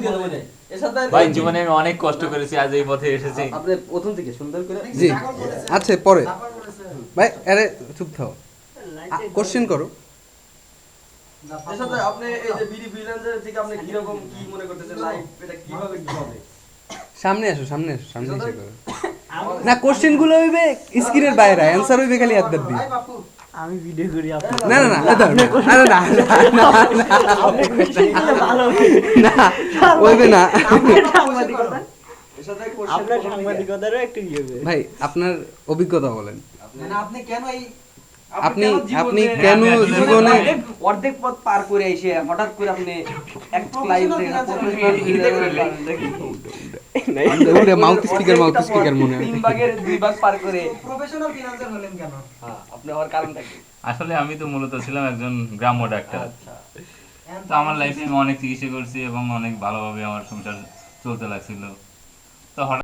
দিয়ে দেবো নাই এসাদ ভাই জীবনে আমি অনেক কষ্ট করেছি আজ এই পথে এসেছি আপনি প্রথম থেকে সুন্দর করে জি আচ্ছা পরে ভাই আরে চুপ থাও কোশ্চেন করো এসাদ ভাই আপনি এই যে বিডি ফ্রিল্যান্সার থেকে আপনি কি রকম কি মনে করতেছেন লাইভ এটা কিভাবে কি হবে সামনে এসো সামনে এসে করো না কোশ্চেন গুলো হইবে স্ক্রিনের বাইরে অ্যানসার হইবে খালি হাত দিয়ে আমি ভিডিও করি আপনি না না না আরে না আপনি খুশি হলে ভালো না হইবে না সাংবাদিকতা এসাদ ভাই আপনার সাংবাদিকতারও একটু ইয়ে হবে ভাই আপনার অভিজ্ঞতা বলেন মানে আপনি কেন এই আপনি কেন জীবনে অর্ধেক পথ পার করে এসে হঠাৎ করে আপনি এক লাইভ ওরে মাউথ স্পিকার মনে হয় তিন ভাগের দুই ভাগ পার করে প্রফেশনাল ফিনান্সার হলেন কেন? হ্যাঁ আপনি হওয়ার কারণটা কি আসলে আমি তো মূলত ছিলাম একজন গ্রাম্য ডাক্তার আচ্ছা তো আমার লাইফে আমি অনেক চিকিৎসা করছি এবং অনেক ভালোভাবে আমার সংসার চলতে লাগছিল তো হঠাৎ